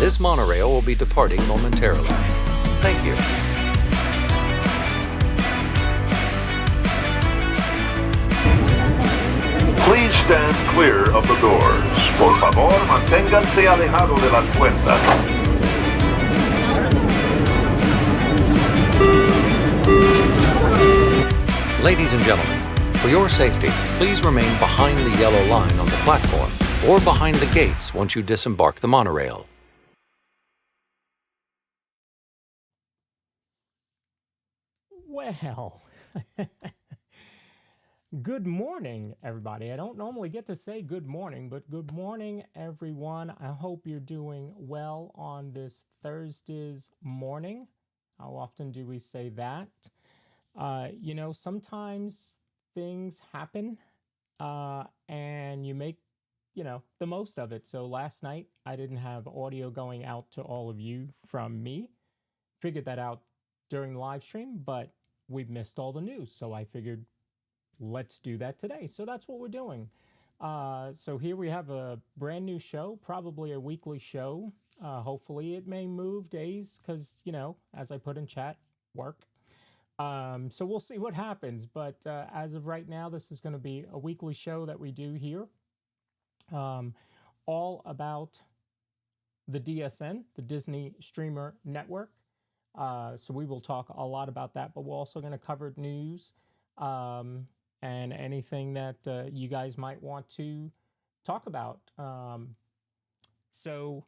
This monorail will be departing momentarily. Thank you. Please stand clear of the doors. Por favor, manténganse alejado de las puertas. Ladies and gentlemen, for your safety, please remain behind the yellow line on the platform or behind the gates once you disembark the monorail. Well, good morning, everybody. I don't normally get to say good morning, but good morning, everyone. I hope you're doing well on this Thursday's morning. How often do we say that? Sometimes things happen and you make, the most of it. So last night I didn't have audio going out to all of you from me. Figured that out during the live stream, but we've missed all the news. So I figured let's do that today. So that's what we're doing. So here we have a brand new show, probably a weekly show. Hopefully it may move days because, as I put in chat, work. So we'll see what happens. But as of right now, this is going to be a weekly show that we do here. All about the DSN, the Disney Streamer Network. So we will talk a lot about that, but we're also going to cover news and anything that you guys might want to talk about. So,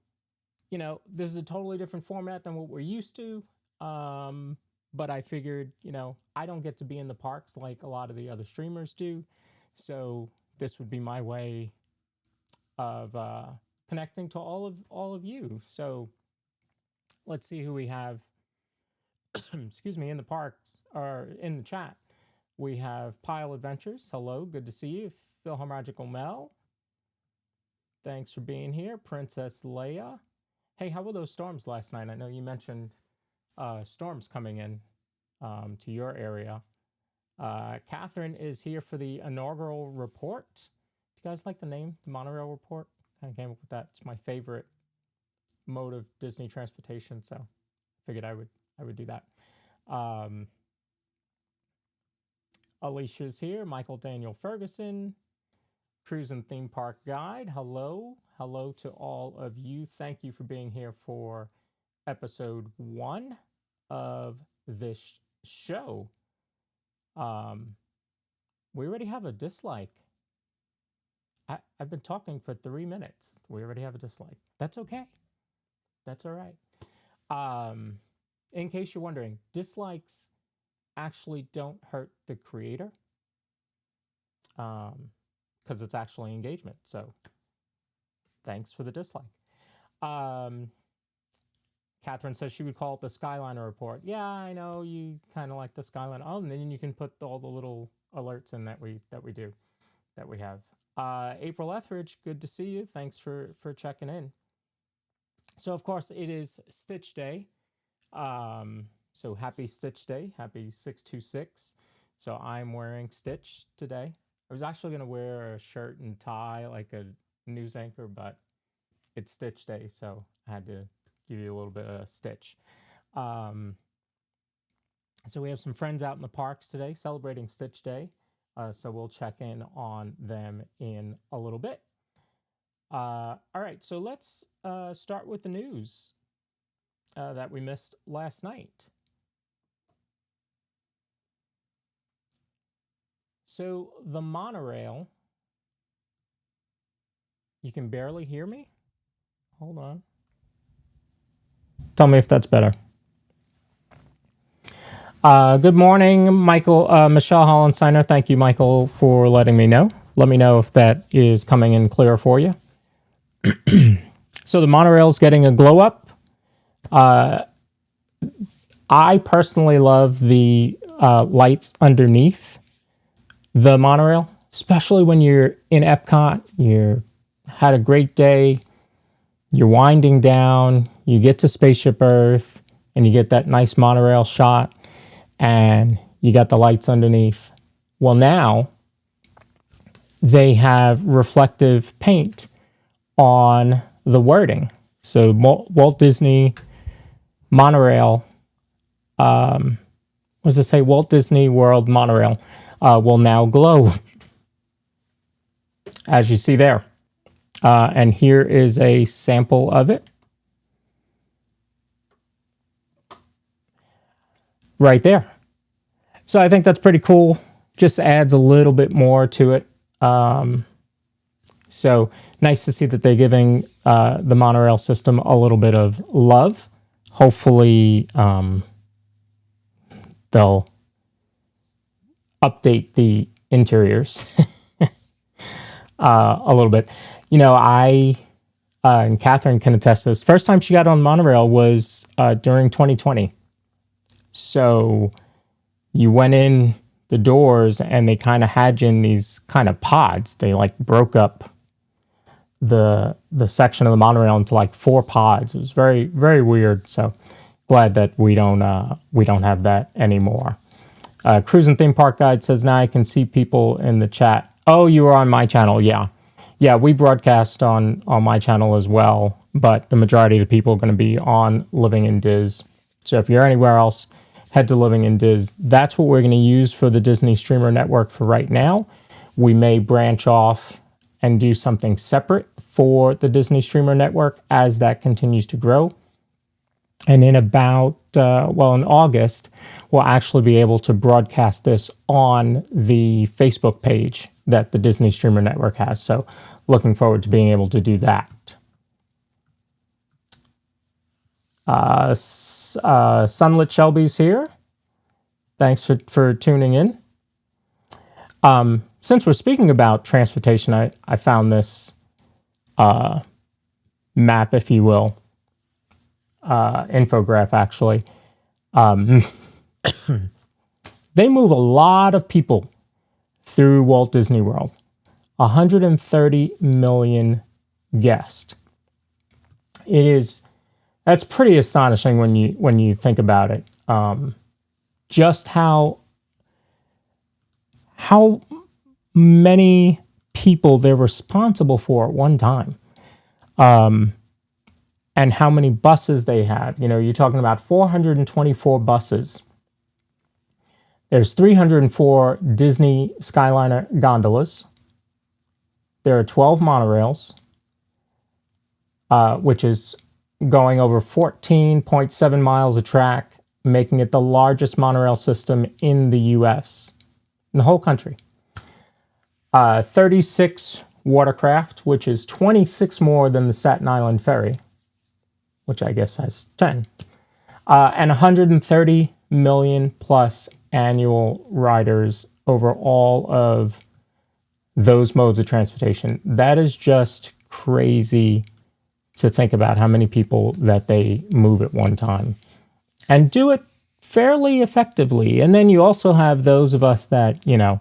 this is a totally different format than what we're used to. But I figured, I don't get to be in the parks like a lot of the other streamers do. So this would be my way of connecting to all of you. So let's see who we have. Excuse me, in the parks or in the chat. We have Pile Adventures. Hello, good to see you. Philharmagical Mel. Thanks for being here. Princess Leia. Hey, how were those storms last night? I know you mentioned storms coming in to your area. Catherine is here for the inaugural report. Do you guys like the name, the Monorail Report? I came up with that. It's my favorite mode of Disney transportation, so I figured I would do that. Alicia's here. Michael Daniel Ferguson, Cruise and Theme Park Guide. Hello to all of you. Thank you for being here for episode 1 of this show. We already have a dislike. I've been talking for 3 minutes. We already have a dislike. That's okay. That's all right. In case you're wondering, dislikes actually don't hurt the creator because it's actually engagement. So thanks for the dislike. Catherine says she would call it the Skyliner Report. Yeah, I know you kind of like the Skyliner. Oh, and then you can put all the little alerts in that we have. April Etheridge, good to see you. Thanks for checking in. So of course it is Stitch Day. So happy Stitch Day, happy 626. So I'm wearing Stitch today. I was actually going to wear a shirt and tie like a news anchor, but it's Stitch Day, so I had to give you a little bit of Stitch. So we have some friends out in the parks today celebrating Stitch Day. So we'll check in on them in a little bit. All right, so let's start with the news that we missed last night. So the monorail, you can barely hear me? Hold on. Tell me if that's better. Good morning, Michael, Michelle Hollensteiner. Thank you, Michael, for letting me know. Let me know if that is coming in clear for you. So the monorail is getting a glow up. I personally love the lights underneath the monorail, especially when you're in Epcot, you had a great day, you're winding down, you get to Spaceship Earth, and you get that nice monorail shot, and you got the lights underneath. Well, now they have reflective paint on the wording. So Walt Disney Monorail, what does it say? Walt Disney World Monorail will now glow, as you see there. And here is a sample of it. Right there. So I think that's pretty cool. Just adds a little bit more to it. So nice to see that they're giving the monorail system a little bit of love. Hopefully they'll update the interiors a little bit. You know, and Catherine can attest to this. First time she got on monorail was during 2020. So you went in the doors and they kind of had you in these kind of pods. They like broke up the section of the monorail into like 4 pods. It was very, very weird. So glad that we don't have that anymore. Cruise and Theme Park Guide says, now I can see people in the chat. Oh, you were on my channel. Yeah, we broadcast on my channel as well, but the majority of the people are going to be on Living in Diz. So if you're anywhere else, head to Living in Diz. That's what we're going to use for the Disney Streamer Network for right now. We may branch off and do something separate for the Disney Streamer Network as that continues to grow. And in about, in August, we'll actually be able to broadcast this on the Facebook page that the Disney Streamer Network has. So looking forward to being able to do that. Sunlit Shelby's here. Thanks for tuning in. Since we're speaking about transportation, I found this map, if you will, infograph actually. They move a lot of people through Walt Disney World. 130 million guests. That's pretty astonishing when you think about it. Just how many people they're responsible for at one time. And how many buses they have. You know, you're talking about 424 buses. There's 304 Disney Skyliner gondolas. There are 12 monorails, which is going over 14.7 miles of track, making it the largest monorail system in the U.S., in the whole country. 36 watercraft, which is 26 more than the Staten Island Ferry, which I guess has 10. And 130 million plus annual riders over all of those modes of transportation. That is just crazy to think about how many people that they move at one time and do it fairly effectively. And then you also have those of us that, you know,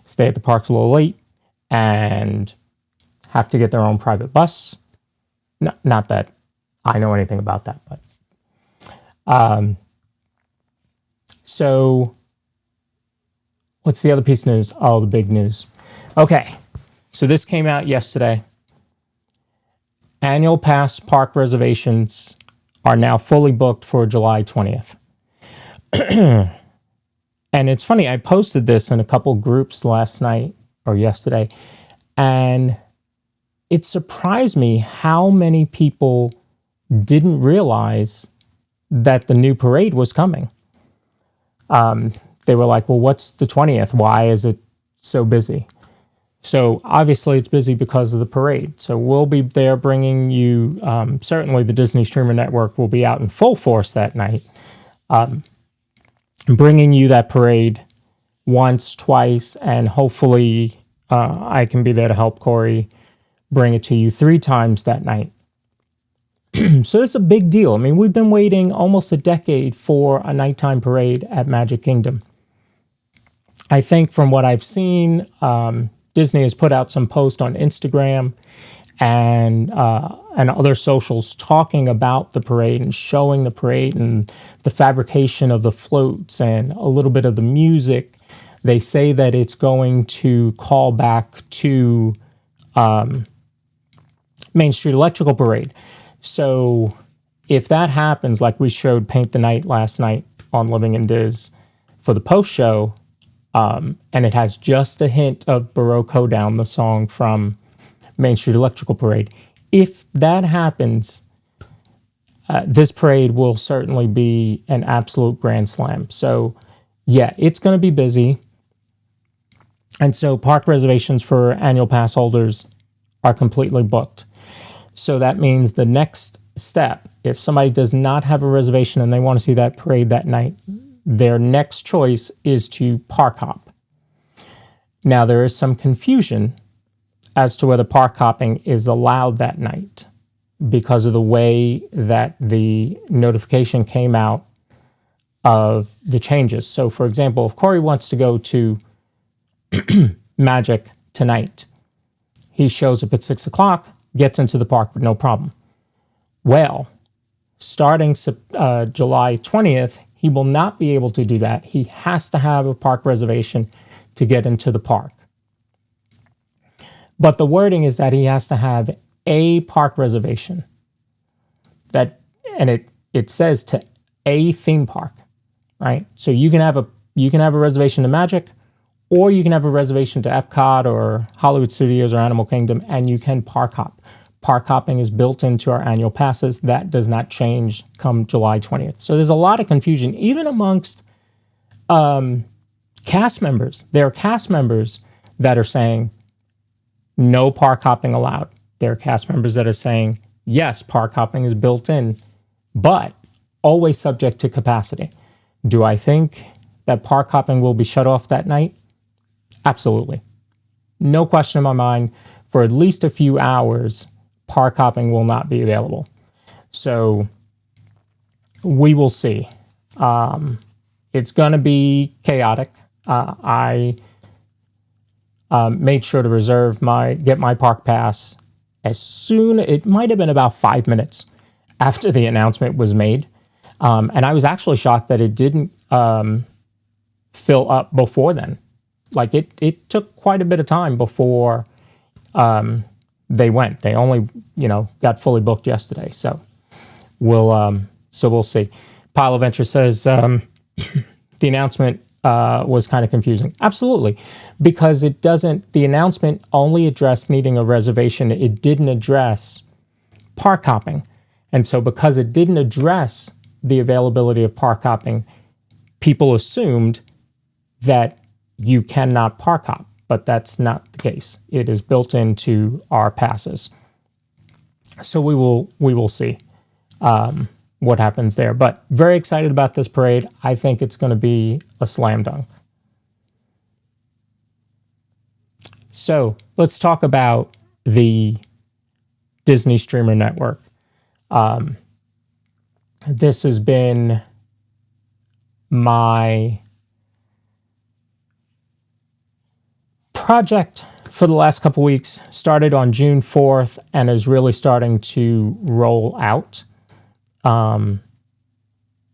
stay at the parks a little late and have to get their own private bus. Not that I know anything about that, but so what's the other piece of news? Oh, the big news. Okay, so this came out yesterday. Annual pass park reservations are now fully booked for July 20th. And it's funny, I posted this in a couple groups last night or yesterday, and it surprised me how many people didn't realize that the new parade was coming. They were like, well, what's the 20th? Why is it so busy? So obviously it's busy because of the parade. So we'll be there bringing you, certainly the Disney Streamer Network will be out in full force that night, bringing you that parade once, twice, and hopefully I can be there to help Corey bring it to you 3 times that night. So it's a big deal. I mean, we've been waiting almost a decade for a nighttime parade at Magic Kingdom. I think from what I've seen, Disney has put out some posts on Instagram and other socials talking about the parade and showing the parade and the fabrication of the floats and a little bit of the music. They say that it's going to call back to Main Street Electrical Parade. So if that happens, like we showed Paint the Night last night on Living in Diz for the post show, and it has just a hint of Baroque Hoedown, the song from Main Street Electrical Parade. If that happens, this parade will certainly be an absolute grand slam. So yeah, it's going to be busy. And so park reservations for annual pass holders are completely booked. So that means the next step, if somebody does not have a reservation and they want to see that parade that night, their next choice is to park hop. Now, there is some confusion as to whether park hopping is allowed that night because of the way that the notification came out of the changes. So, for example, if Corey wants to go to Magic tonight, he shows up at 6 o'clock, gets into the park with no problem. Well, starting July 20th, he will not be able to do that. He has to have a park reservation to get into the park. But the wording is that he has to have a park reservation. And it says to a theme park, right? So you can have a reservation to Magic, or you can have a reservation to Epcot or Hollywood Studios or Animal Kingdom, and you can park hop. Park hopping is built into our annual passes. That does not change come July 20th. So there's a lot of confusion, even amongst cast members. There are cast members that are saying no park hopping allowed. There are cast members that are saying, yes, park hopping is built in, but always subject to capacity. Do I think that park hopping will be shut off that night? Absolutely. No question in my mind. For at least a few hours, park hopping will not be available. So we will see. It's going to be chaotic. I made sure to get my park pass as soon. It might have been about 5 minutes after the announcement was made. And I was actually shocked that it didn't fill up before then. Like it took quite a bit of time before they went. They only, got fully booked yesterday. So we'll see. Pile of Venture says the announcement was kind of confusing. Absolutely, because the announcement only addressed needing a reservation. It didn't address park hopping. And so because it didn't address the availability of park hopping, people assumed that you cannot park hop, but that's not the case. It is built into our passes. So we will see what happens there. But very excited about this parade. I think it's going to be a slam dunk. So let's talk about the Disney Streamer Network. This has been my project for the last couple weeks. Started on June 4th and is really starting to roll out.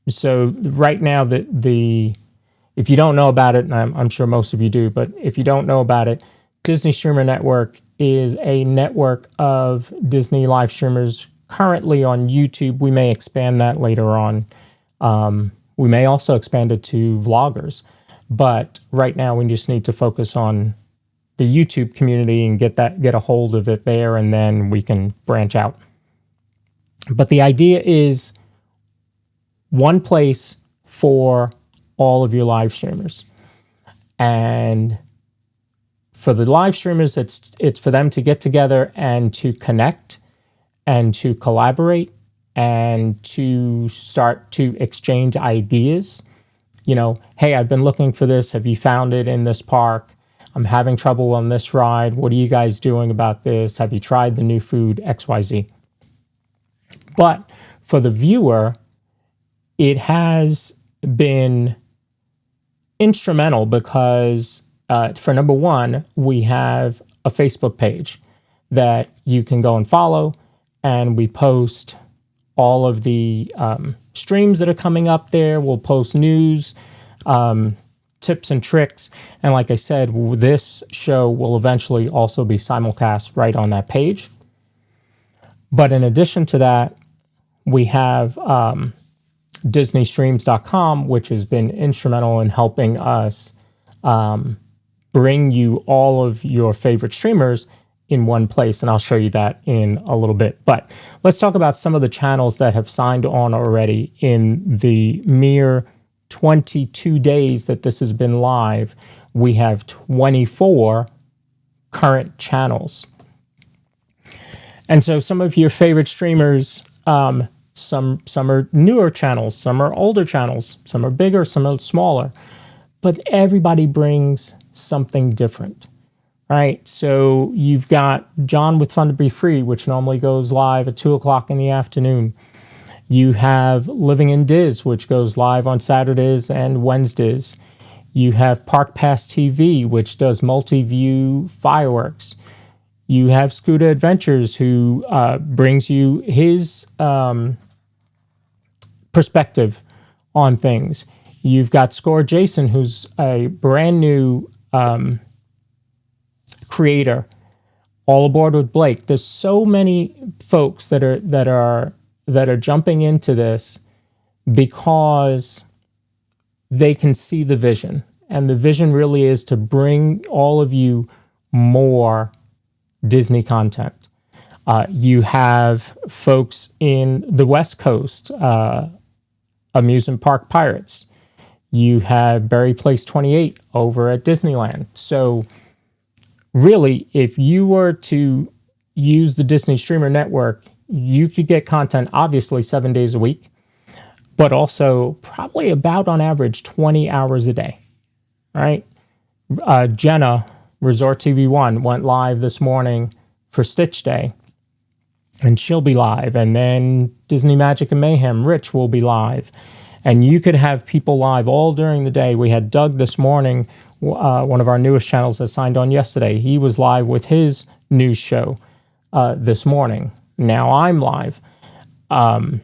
So right now, if you don't know about it, and I'm sure most of you do, but if you don't know about it, Disney Streamer Network is a network of Disney live streamers currently on YouTube. We may expand that later on. We may also expand it to vloggers, but right now we just need to focus on the YouTube community and get a hold of it there, and then we can branch out. But the idea is one place for all of your live streamers. And for the live streamers, it's for them to get together and to connect and to collaborate and to start to exchange ideas. Hey, I've been looking for this. Have you found it in this park? I'm having trouble on this ride. What are you guys doing about this? Have you tried the new food, XYZ? But for the viewer, it has been instrumental because, for number one, we have a Facebook page that you can go and follow, and we post all of the streams that are coming up there. We'll post news, tips and tricks. And like I said, this show will eventually also be simulcast right on that page. But in addition to that, We have DisneyStreams.com, which has been instrumental in helping us bring you all of your favorite streamers in one place, and I'll show you that in a little bit. But let's talk about some of the channels that have signed on already in the mere 22 days that this has been live. We have 24 current channels. And so some of your favorite streamers, some are newer channels, some are older channels, some are bigger, some are smaller, but everybody brings something different, right? So you've got John with Fun to Be Free, which normally goes live at 2 o'clock in the afternoon. You have Living in Diz, which goes live on Saturdays and Wednesdays. You have Park Pass TV, which does multi-view fireworks. You have Scooter Adventures, who brings you his perspective on things. You've got Score Jason, who's a brand new creator. All Aboard with Blake. There's so many folks that are jumping into this because they can see the vision, and the vision really is to bring all of you more Disney content. You have folks in the West Coast, Amusement Park Pirates. You have Berry Place 28 over at Disneyland. So really, if you were to use the Disney Streamer Network, you could get content obviously 7 days a week, but also probably about on average 20 hours a day, right? Jenna, Resort TV 1, went live this morning for Stitch Day, and she'll be live. And then Disney Magic and Mayhem, Rich, will be live. And you could have people live all during the day. We had Doug this morning, one of our newest channels that signed on yesterday. He was live with his news show this morning. Now I'm live. And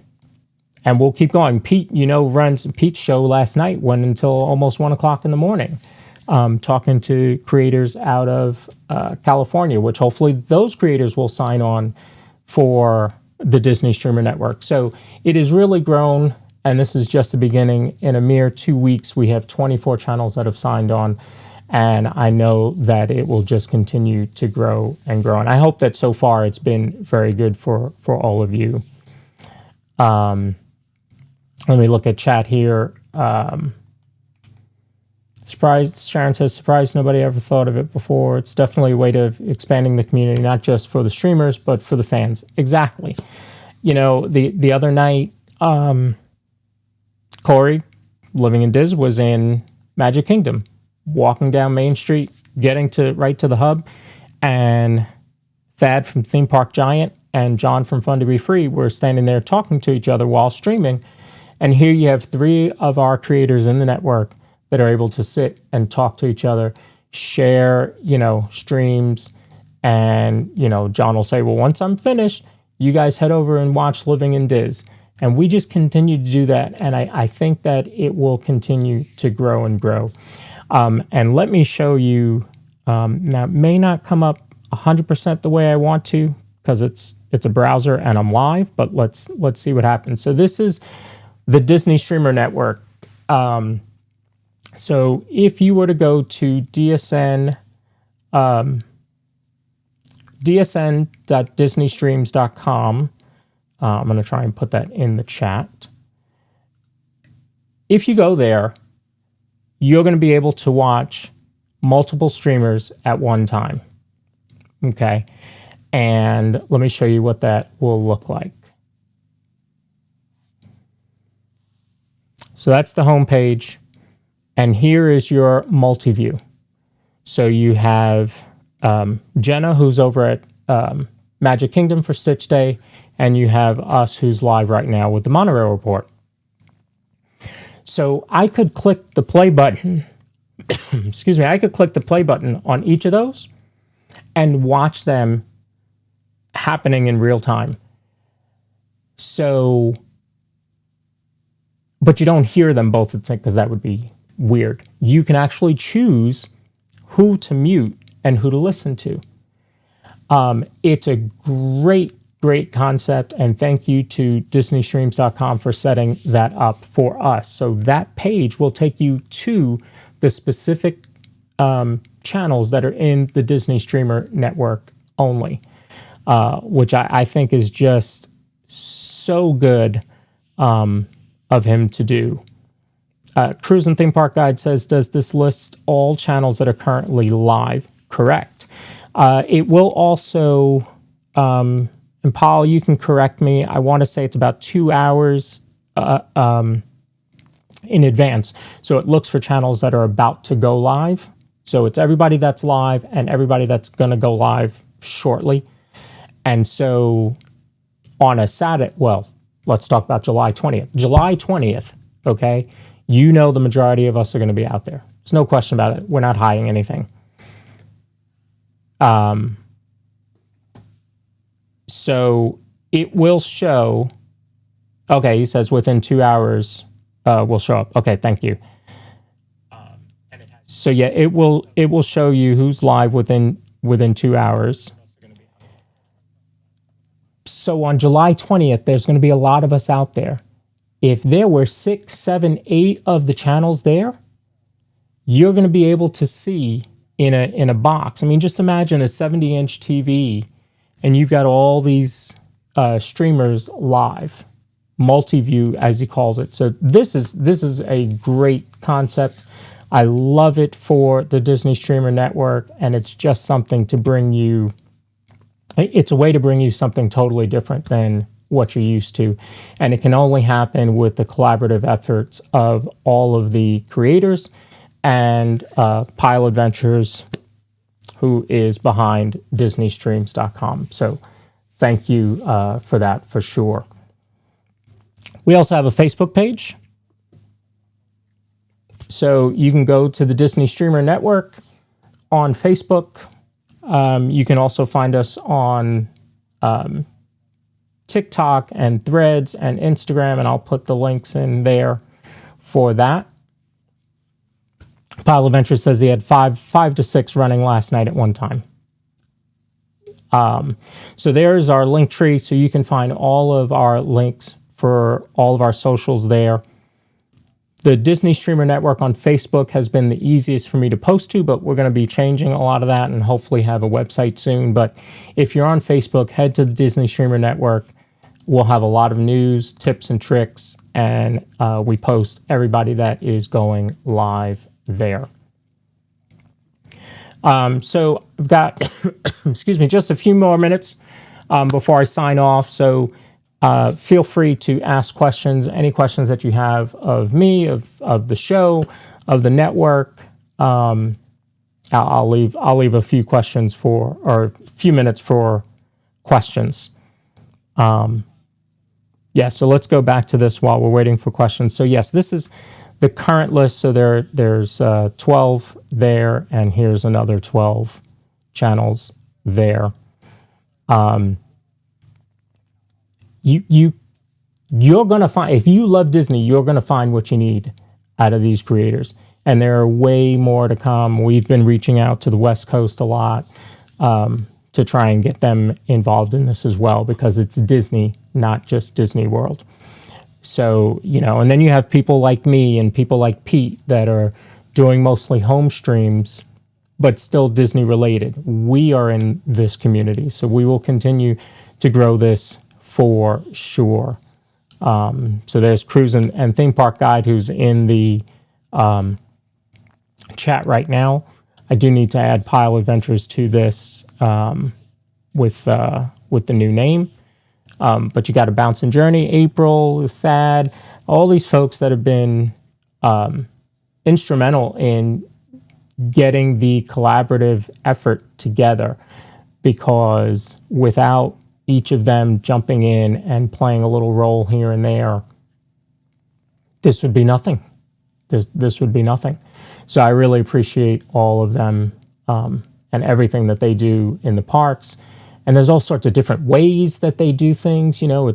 we'll keep going. Pete, runs Pete's show last night, went until almost 1 o'clock in the morning, talking to creators out of California, which hopefully those creators will sign on for the Disney Streamer Network. So it has really grown, and this is just the beginning. In a mere 2 weeks, we have 24 channels that have signed on, and I know that it will just continue to grow and grow. And I hope that so far it's been very good for all of you. Let me look at chat here. Sharon says, surprised nobody ever thought of it before. It's definitely a way of expanding the community, not just for the streamers, but for the fans. Exactly. The other night, Corey, Living in Diz, was in Magic Kingdom, walking down Main Street, getting right to the hub, and Thad from Theme Park Giant and John from Fun to Be Free were standing there talking to each other while streaming. And here you have 3 of our creators in the network that are able to sit and talk to each other, share, streams. And, John will say, well, once I'm finished, you guys head over and watch Living in Diz. And we just continue to do that. And I think that it will continue to grow and grow. And let me show you, now it may not come up 100% the way I want to, because it's a browser and I'm live, but let's see what happens. So this is the Disney Streamer Network. So if you were to go to DSN, dsn.disneystreams.com, I'm going to try and put that in the chat. If you go there, you're going to be able to watch multiple streamers at one time. Okay. And let me show you what that will look like. So that's the home page. And here is your multi-view. So you have Jenna, who's over at Magic Kingdom for Stitch Day, and you have us, who's live right now with the Monorail Report. So I could click the play button. Excuse me. I could click the play button on each of those and watch them happening in real time. So, but you don't hear them both at the same, because that would be weird. You can actually choose who to mute and who to listen to. It's a great great concept, and thank you to DisneyStreams.com for setting that up for us. So that page will take you to the specific channels that are in the Disney Streamer Network only, which I think is just so good of him to do. Cruise and Theme Park Guide says, does this list all channels that are currently live? Correct. It will also, and Paul, you can correct me, I want to say it's about 2 hours in advance. So it looks for channels that are about to go live. So it's everybody that's live and everybody that's going to go live shortly. And so on a Saturday, well, let's talk about July 20th. July 20th, okay? You know the majority of us are going to be out there. There's no question about it. We're not hiding anything. So it will show, okay, he says within 2 hours will show up. Okay, thank you. So yeah, it will show you who's live within 2 hours. So on July 20th, there's going to be a lot of us out there. If there were 6, 7, 8 of the channels there, you're going to be able to see in a box. I mean, just imagine a 70-inch TV, and you've got all these streamers live, MultiV View as he calls it. So this is a great concept. I love it for the Disney Streamer Network, and it's just something to bring you. It's a way to bring you something totally different than what you're used to. And it can only happen with the collaborative efforts of all of the creators and Pile Adventures, who is behind DisneyStreams.com. So thank you for that, for sure. We also have a Facebook page. So you can go to the Disney Streamer Network on Facebook. You can also find us on TikTok and Threads and Instagram, and I'll put the links in there for that. Pile Adventure says he had five to six running last night at one time. So there's our link tree, so you can find all of our links for all of our socials there. The Disney Streamer Network on Facebook has been the easiest for me to post to, but we're going to be changing a lot of that and hopefully have a website soon. But if you're on Facebook, head to the Disney Streamer Network. We'll have a lot of news, tips, and tricks, and we post everybody that is going live there. So I've got, excuse me, just a few more minutes before I sign off. So feel free to ask questions, any questions that you have of me, of the show, of the network. I'll leave a few questions for, or a few minutes for questions. Yeah, so let's go back to this while we're waiting for questions. So yes, this is the current list. So there's 12 there, and here's another 12 channels there. You're going to find, if you love Disney, you're going to find what you need out of these creators. And there are way more to come. We've been reaching out to the West Coast a lot to try and get them involved in this as well, because it's Disney, not just Disney World. So, you know, and then you have people like me and people like Pete that are doing mostly home streams, but still Disney related. We are in this community, so we will continue to grow this for sure. So there's Cruise and Theme Park Guide, who's in the chat right now. I do need to add Pile Adventures to this with the new name. But you got a Bouncing Journey, April, Thad, all these folks that have been instrumental in getting the collaborative effort together, because without each of them jumping in and playing a little role here and there, this would be nothing. This would be nothing. So I really appreciate all of them and everything that they do in the parks. And there's all sorts of different ways that they do things. You know,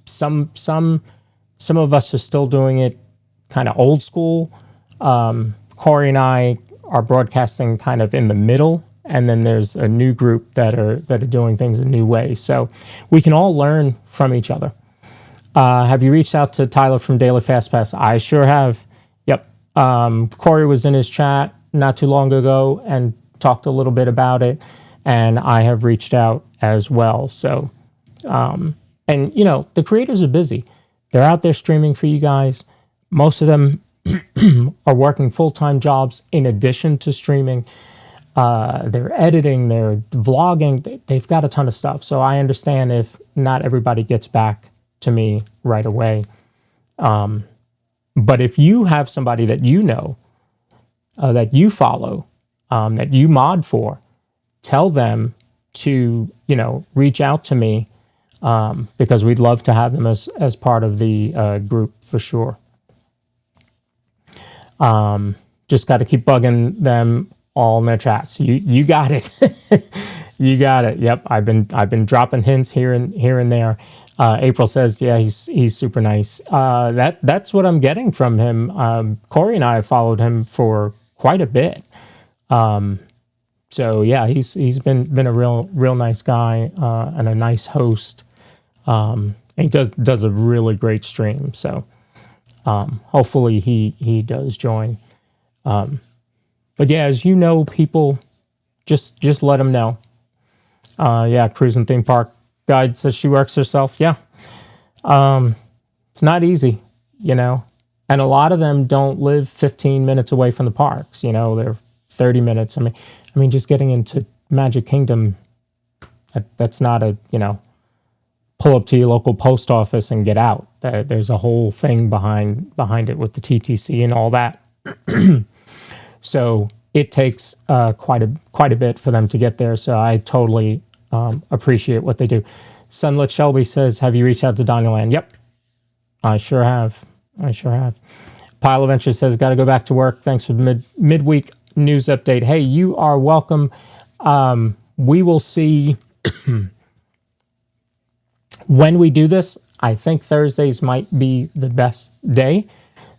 some of us are still doing it kind of old school. Corey and I are broadcasting kind of in the middle and then there's a new group that are doing things a new way. So we can all learn from each other. Have you reached out to Tyler from Daily Fast Pass? I sure have. Yep. Corey was in his chat not too long ago and talked a little bit about it, and I have reached out as well. So, and you know, the creators are busy. They're out there streaming for you guys. Most of them are working full-time jobs in addition to streaming. They're editing, they're vlogging. They've got a ton of stuff. So I understand if not everybody gets back to me right away. But if you have somebody that you know, that you follow, that you mod for, tell them to, you know, reach out to me, because we'd love to have them as part of the group for sure. Just got to keep bugging them all in their chats. You got it. You got it. Yep. I've been dropping hints here and there. April says, yeah, he's super nice. That's what I'm getting from him. Corey and I have followed him for quite a bit. So yeah, he's been a real nice guy, and a nice host. And he does a really great stream. So, hopefully he does join. But yeah, as you know, people just let him know. Yeah, Cruising Theme Park Guide says she works herself. Yeah. It's not easy, you know, and a lot of them don't live 15 minutes away from the parks. You know, they're 30 minutes. I mean, just getting into Magic Kingdom, that's not a, you know, pull up to your local post office and get out. There's a whole thing behind it with the TTC and all that. So it takes quite a bit for them to get there. So I totally appreciate what they do. Sunlit Shelby says, have you reached out to Donnyland? Yep, I sure have. Pile of Venture says, got to go back to work. Thanks for the midweek news update. Hey, you are welcome. We will see when we do this. I think Thursdays might be the best day.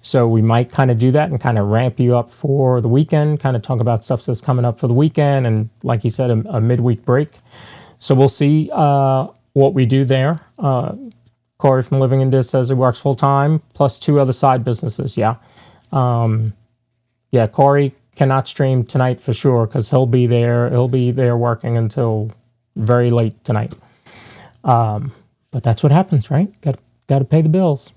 So we might kind of do that and kind of ramp you up for the weekend, kind of talk about stuff that's coming up for the weekend. And like you said, a midweek break. So we'll see what we do there. Corey from Living in Diz says he works full time plus 2 other side businesses. Yeah. Yeah, Corey cannot stream tonight for sure because he'll be there working until very late tonight. But that's what happens, right? Got to pay the bills.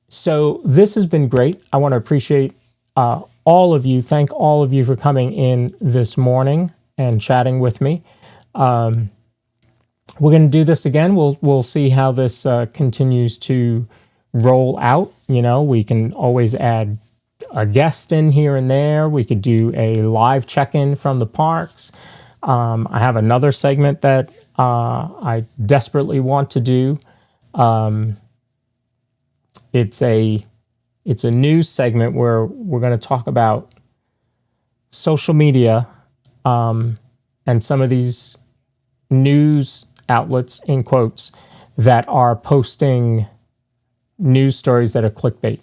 So this has been great. I want to appreciate all of you. Thank all of you for coming in this morning and chatting with me. We're going to do this again. We'll see how this continues to roll out. You know, we can always add a guest in here and there. We could do a live check-in from the parks. I have another segment that I desperately want to do. It's a news segment where we're going to talk about social media and some of these news outlets, in quotes, that are posting news stories that are clickbait.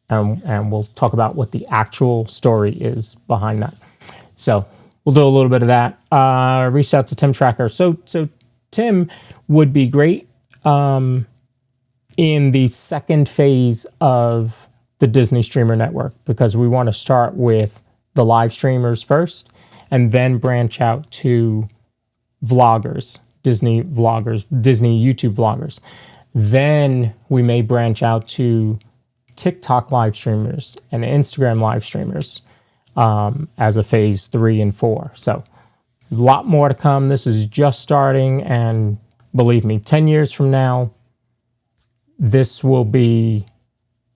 And we'll talk about what the actual story is behind that. So we'll do a little bit of that. Reached out to Tim Tracker. So Tim would be great in the second phase of the Disney Streamer Network, because we want to start with the live streamers first and then branch out to vloggers, Disney vloggers, Disney YouTube vloggers. Then we may branch out to TikTok live streamers and Instagram live streamers as a phase 3 and 4. So a lot more to come. This is just starting, and believe me, 10 years from now, this will be,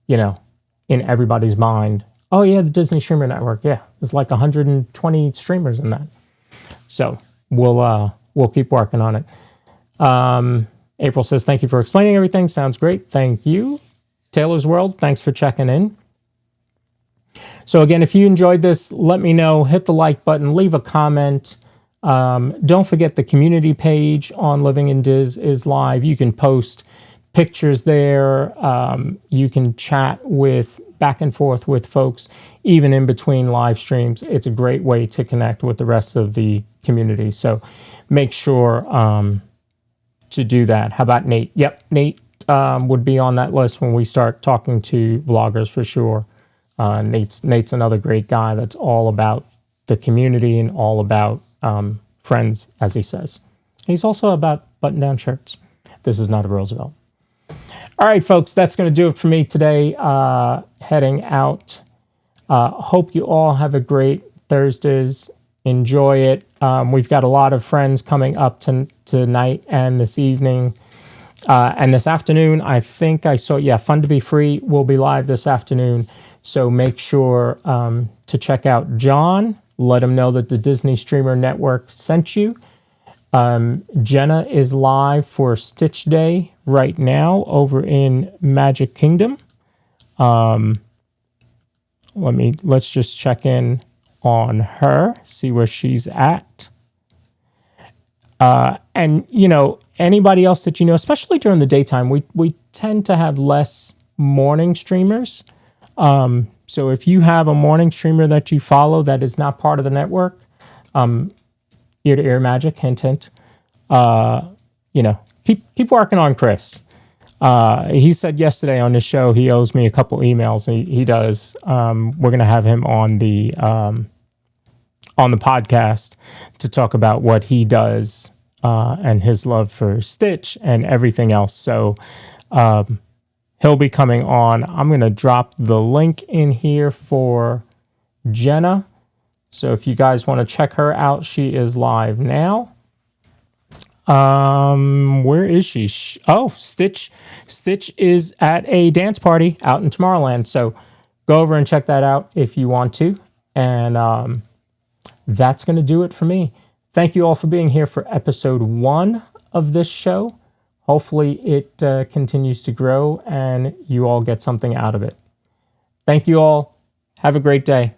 you know, in everybody's mind. Oh yeah, the Disney Streamer Network. Yeah, there's like 120 streamers in that. So we'll keep working on it. April says, thank you for explaining everything. Sounds great. Thank you. Taylor's World, thanks for checking in. So again, if you enjoyed this, let me know. Hit the like button, leave a comment. Don't forget the community page on Living in Diz is live. You can post pictures there. You can chat with back and forth with folks, even in between live streams. It's a great way to connect with the rest of the community. So make sure to do that. How about Nate? Yep, Nate would be on that list when we start talking to vloggers for sure. Nate's another great guy that's all about the community and all about friends, as he says. He's also about button-down shirts. This is not a Roosevelt. All right, folks, that's going to do it for me today. Heading out. Hope you all have a great Thursdays. Enjoy it. We've got a lot of friends coming up tonight and this evening. And this afternoon, I think I saw, Fun to Be Free will be live this afternoon. So make sure to check out John. Let him know that the Disney Streamer Network sent you. Jenna is live for Stitch Day right now over in Magic Kingdom. Let's just check in on her, see where she's at. And, anybody else that especially during the daytime, we tend to have less morning streamers. So if you have a morning streamer that you follow that is not part of the network, ear-to-ear magic, hint, hint. Keep working on Chris. He said yesterday on the show he owes me a couple emails. He does. We're gonna have him on the podcast to talk about what he does and his love for Stitch and everything else. So he'll be coming on. I'm gonna drop the link in here for Jenna. So if you guys want to check her out, she is live now. Where is she? Stitch is at a dance party out in Tomorrowland. So go over and check that out if you want to. And that's going to do it for me. Thank you all for being here for episode 1 of this show. Hopefully it continues to grow and you all get something out of it. Thank you all. Have a great day.